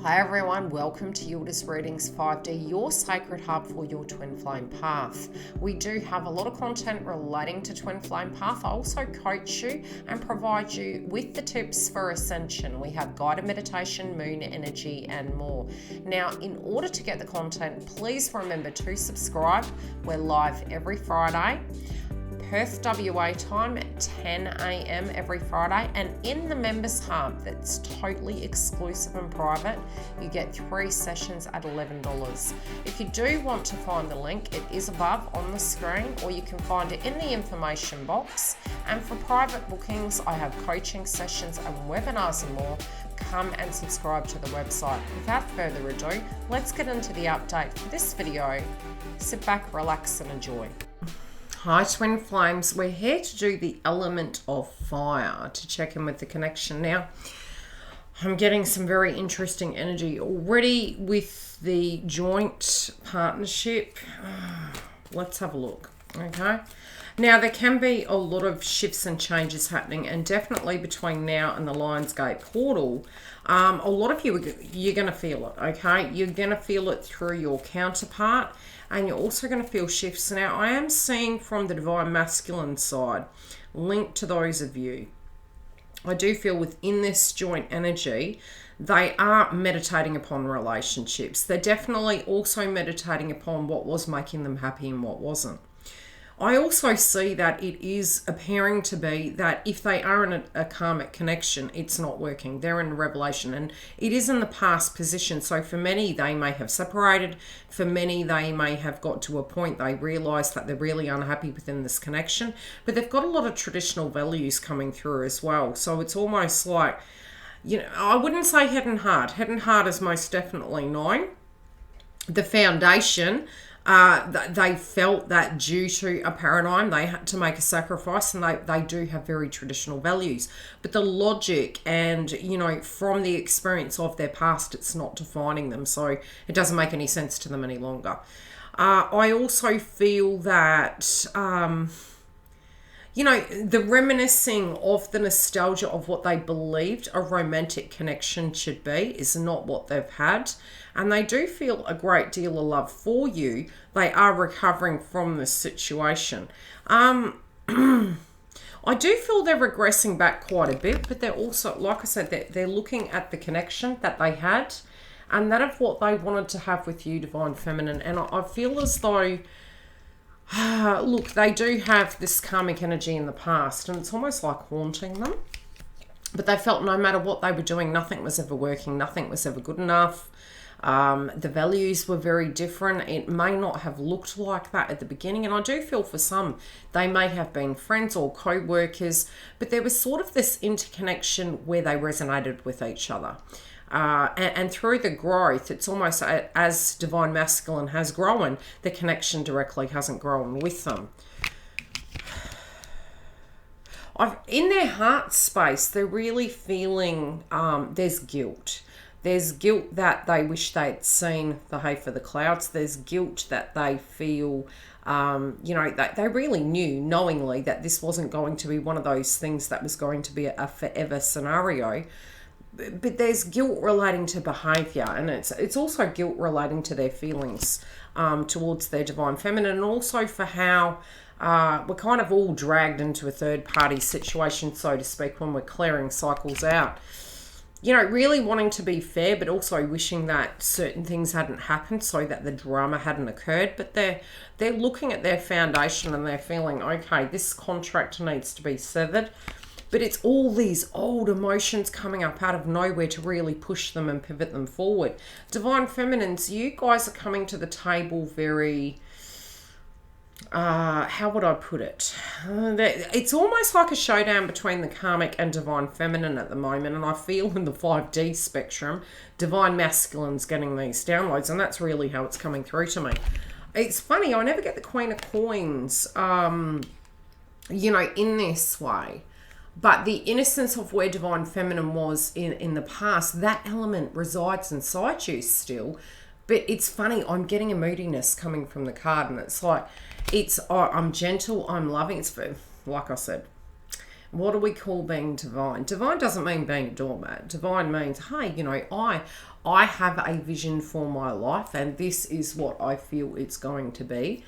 Hi everyone, welcome to YILDIZ Readings 5D, your sacred hub for your twin flame path. We do have a lot of content relating to twin flame path. I also coach you and provide you with the tips for ascension. We have guided meditation, moon energy and more. Now, in order to get the content, please remember to subscribe. We're live every Friday. Perth WA time at 10 a.m. every Friday, and in the members hub that's totally exclusive and private, you get 3 sessions at $11. If you do want to find the link, it is above on the screen, or you can find it in the information box. And for private bookings, I have coaching sessions and webinars and more. Come and subscribe to the website. Without further ado, let's get into the update for this video. Sit back, relax and enjoy. Hi twin flames, we're here to do the element of fire, to check in with the connection. Now, I'm getting some very interesting energy already with the joint partnership. Let's have a look, okay? Now, there can be a lot of shifts and changes happening, and definitely between now and the Lionsgate portal, a lot of you, you're going to feel it, okay? You're going to feel it through your counterpart, and you're also going to feel shifts. Now, I am seeing from the divine masculine side, linked to those of you, I do feel within this joint energy, they are meditating upon relationships. They're definitely also meditating upon what was making them happy and what wasn't. I also see that it is appearing to be that if they are in a karmic connection, it's not working. They're in revelation, and it is in the past position. So for many, they may have separated. For many, they may have got to a point they realise that they're really unhappy within this connection. But they've got a lot of traditional values coming through as well. So it's almost like, you know, I wouldn't say head and heart. Head and heart is most definitely knowing. The foundation, they felt that due to a paradigm, they had to make a sacrifice, and they do have very traditional values. But the logic and, you know, from the experience of their past, it's not defining them. So it doesn't make any sense to them any longer. I also feel that, you know, the reminiscing of the nostalgia of what they believed a romantic connection should be is not what they've had. And they do feel a great deal of love for you. They are recovering from this situation. I do feel they're regressing back quite a bit, but they're also, like I said, they're looking at the connection that they had and that of what they wanted to have with you, Divine Feminine. And I feel as though, look, they do have this karmic energy in the past, and it's almost like haunting them. But they felt no matter what they were doing, nothing was ever working, nothing was ever good enough. The values were very different. It may not have looked like that at the beginning, and I do feel for some, they may have been friends or co-workers, but there was sort of this interconnection where they resonated with each other. And through the growth, it's almost as Divine Masculine has grown, the connection directly hasn't grown with them. In their heart space, they're really feeling there's guilt. There's guilt that they wish they'd seen the hay for the clouds. There's guilt that they feel, you know, that they really knew knowingly that this wasn't going to be one of those things that was going to be a forever scenario. But there's guilt relating to behaviour, and it's also guilt relating to their feelings towards their Divine Feminine, and also for how we're kind of all dragged into a third-party situation, so to speak, when we're clearing cycles out. You know, really wanting to be fair, but also wishing that certain things hadn't happened so that the drama hadn't occurred. But they're looking at their foundation and they're feeling, okay, this contract needs to be severed. But it's all these old emotions coming up out of nowhere to really push them and pivot them forward. Divine Feminines, you guys are coming to the table very... how would I put it? It's almost like a showdown between the karmic and Divine Feminine at the moment, and I feel in the 5D spectrum, Divine Masculine's getting these downloads, and that's really how it's coming through to me. It's funny, I never get the Queen of Coins, you know, in this way, but the innocence of where Divine Feminine was in the past, that element resides inside you still. But it's funny, I'm getting a moodiness coming from the card, and it's like, I'm gentle, I'm loving. It's, like I said, What do we call being divine? Divine doesn't mean being a doormat. Divine means, hey, you know, I have a vision for my life, and this is what I feel it's going to be.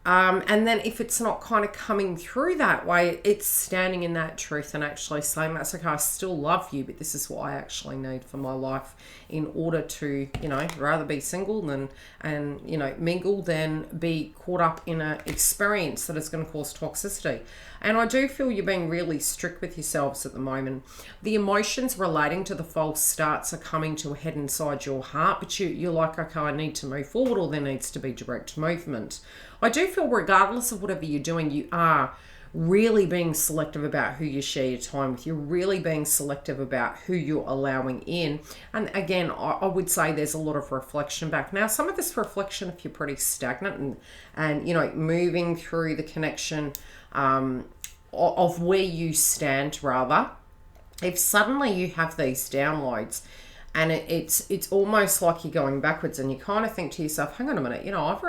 And then if it's not kind of coming through that way, it's standing in that truth and actually saying, that's okay, I still love you, but this is what I actually need for my life in order to, you know, rather be single and you know, mingle than be caught up in an experience that is going to cause toxicity. And I do feel you're being really strict with yourselves at the moment. The emotions relating to the false starts are coming to a head inside your heart, but you're like, okay, I need to move forward, or there needs to be direct movement. I do feel regardless of whatever you're doing, you are really being selective about who you share your time with. You're really being selective about who you're allowing in. And again, I would say there's a lot of reflection back. Now, some of this reflection, if you're pretty stagnant and you know, moving through the connection of where you stand, rather, if suddenly you have these downloads, and it's almost like you're going backwards, and you kind of think to yourself, hang on a minute, you know, I've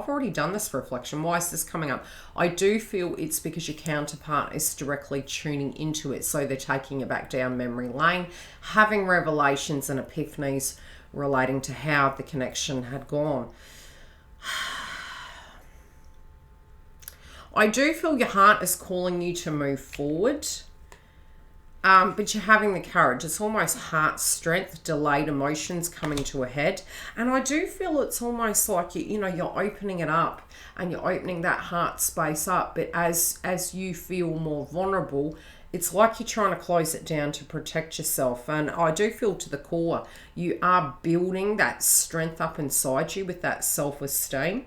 already done this reflection. Why is this coming up? I do feel it's because your counterpart is directly tuning into it. So they're taking it back down memory lane, having revelations and epiphanies relating to how the connection had gone. I do feel your heart is calling you to move forward. But you're having the courage. It's almost heart strength, delayed emotions coming to a head. And I do feel it's almost like, you know, you're opening it up and you're opening that heart space up. But as you feel more vulnerable, it's like you're trying to close it down to protect yourself. And I do feel to the core, you are building that strength up inside you with that self-esteem.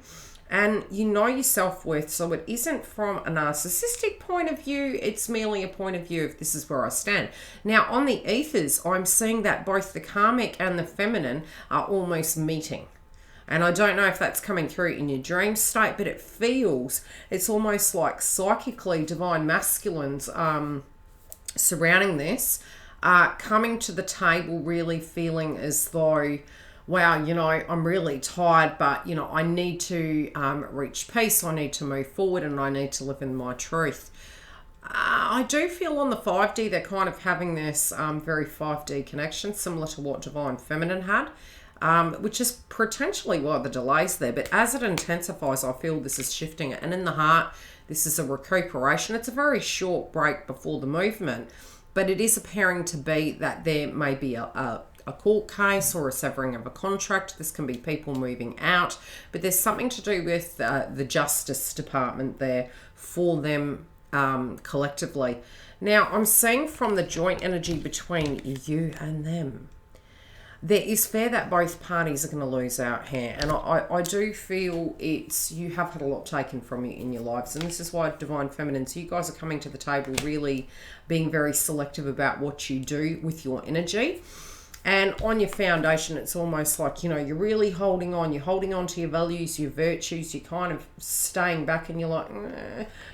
And you know your self-worth, so it isn't from a narcissistic point of view, it's merely a point of view of this is where I stand. Now, on the ethers, I'm seeing that both the karmic and the feminine are almost meeting. And I don't know if that's coming through in your dream state, but it feels, it's almost like psychically divine masculines surrounding this, coming to the table really feeling as though, wow, you know, I'm really tired, but, you know, I need to reach peace, I need to move forward, and I need to live in my truth. I do feel on the 5D, they're kind of having this very 5D connection, similar to what Divine Feminine had, which is potentially why the delay's there. But as it intensifies, I feel this is shifting it. And in the heart, this is a recuperation. It's a very short break before the movement, but it is appearing to be that there may be a court case or a severing of a contract. This can be people moving out, but there's something to do with the Justice Department there for them collectively. Now, I'm seeing from the joint energy between you and them, there is fear that both parties are going to lose out here. And I do feel you have had a lot taken from you in your lives. And this is why Divine Feminine, so you guys are coming to the table really being very selective about what you do with your energy. And on your foundation, it's almost like, you know, you're really holding on. You're holding on to your values, your virtues. You're kind of staying back and you're like,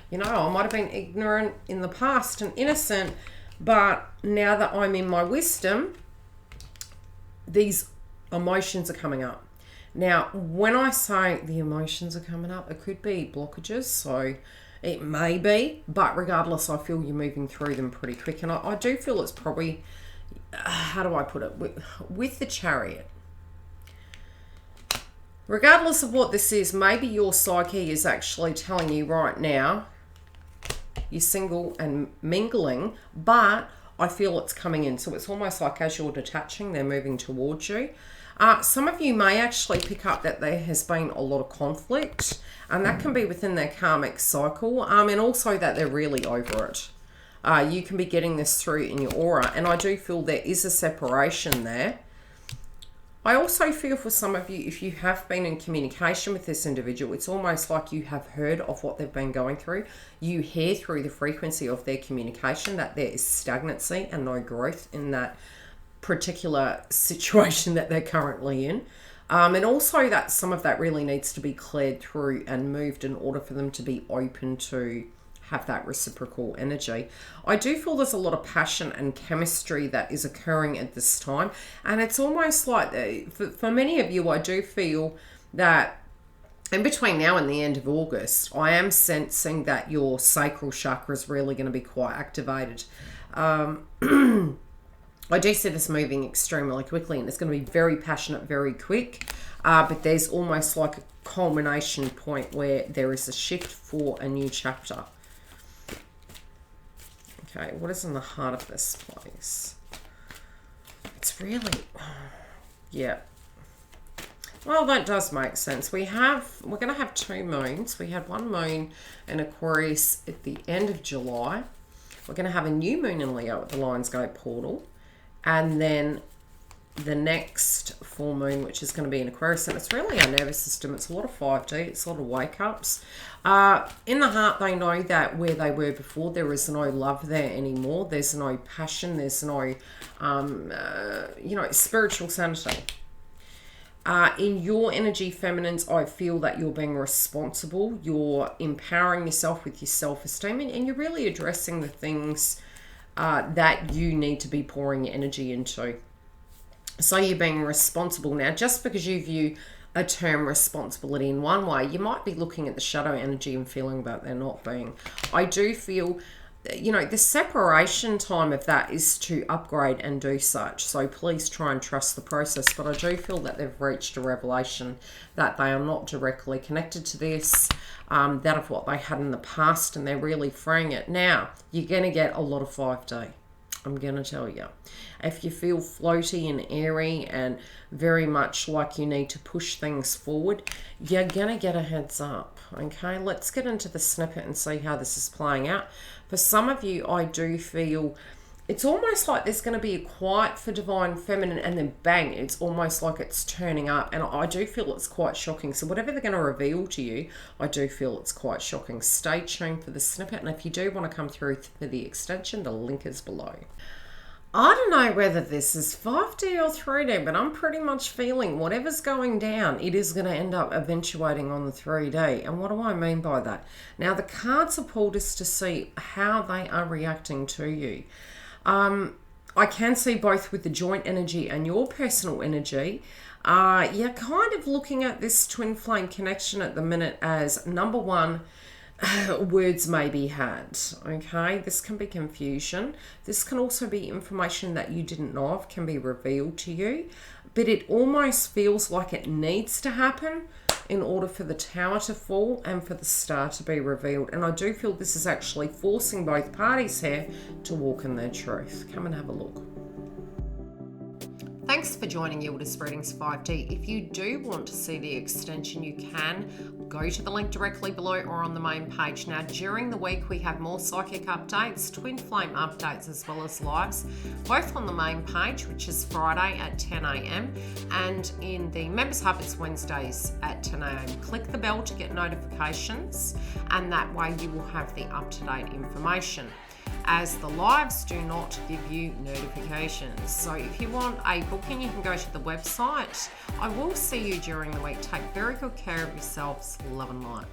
you know, I might have been ignorant in the past and innocent, but now that I'm in my wisdom, these emotions are coming up. Now, when I say the emotions are coming up, it could be blockages, so it may be, but regardless, I feel you're moving through them pretty quick. And I do feel it's probably, how do I put it, with the Chariot. Regardless of what this is, maybe your psyche is actually telling you right now, you're single and mingling, but I feel it's coming in. So it's almost like as you're detaching, they're moving towards you. Some of you may actually pick up that there has been a lot of conflict, and that can be within their karmic cycle, and also that they're really over it. You can be getting this through in your aura, and I do feel there is a separation there. I also feel for some of you, if you have been in communication with this individual, it's almost like you have heard of what they've been going through. You hear through the frequency of their communication that there is stagnancy and no growth in that particular situation that they're currently in. And also that some of that really needs to be cleared through and moved in order for them to be open to have that reciprocal energy. I do feel there's a lot of passion and chemistry that is occurring at this time, and it's almost like for many of you, I do feel that in between now and the end of August, I am sensing that your sacral chakra is really going to be quite activated. I do see this moving extremely quickly, and it's going to be very passionate, very quick. But there's almost like a culmination point where there is a shift for a new chapter. Okay, what is in the heart of this place? It's really, yeah. Well, that does make sense. We're going to have 2 moons. We had 1 moon in Aquarius at the end of July. We're going to have a new moon in Leo at the Lionsgate portal. And then the next full moon, which is going to be in Aquarius. And it's really our nervous system. It's a lot of 5D. It's a lot of wake-ups. In the heart, they know that where they were before, there is no love there anymore. There's no passion. There's no, spiritual sanity. In your energy, feminines, I feel that you're being responsible. You're empowering yourself with your self-esteem, and you're really addressing the things that you need to be pouring your energy into. So you're being responsible. Now, just because you view a term responsibility in one way, you might be looking at the shadow energy and feeling that they're not being. I do feel, the separation time of that is to upgrade and do such. So please try and trust the process. But I do feel that they've reached a revelation that they are not directly connected to this, that of what they had in the past, and they're really freeing it. Now, you're going to get a lot of 5D. I'm going to tell you. If you feel floaty and airy and very much like you need to push things forward, you're going to get a heads up. Okay, let's get into the snippet and see how this is playing out. For some of you, I do feel it's almost like there's going to be a quiet for divine feminine, and then bang, it's almost like it's turning up. And I do feel it's quite shocking. So whatever they're going to reveal to you, I do feel it's quite shocking. Stay tuned for the snippet. And if you do want to come through for the extension, the link is below. I don't know whether this is 5D or 3D, but I'm pretty much feeling whatever's going down, it is going to end up eventuating on the 3D. And what do I mean by that? Now, the cards are pulled us to see how they are reacting to you. I can see both with the joint energy and your personal energy. You're kind of looking at this twin flame connection at the minute as, number one, words may be had. Okay, this can be confusion. This can also be information that you didn't know of can be revealed to you, but it almost feels like it needs to happen in order for the tower to fall and for the star to be revealed. And I do feel this is actually forcing both parties here to walk in their truth. Come and have a look. Thanks for joining YILDIZ Readings 5D. If you do want to see the extension, you can go to the link directly below or on the main page. Now, during the week, we have more psychic updates, twin flame updates, as well as lives, both on the main page, which is Friday at 10 a.m. And in the Members Hub, it's Wednesdays at 10 a.m. Click the bell to get notifications, and that way you will have the up-to-date information, as the lives do not give you notifications. So if you want a booking, you can go to the website. I will see you during the week. Take very good care of yourselves. Love and light.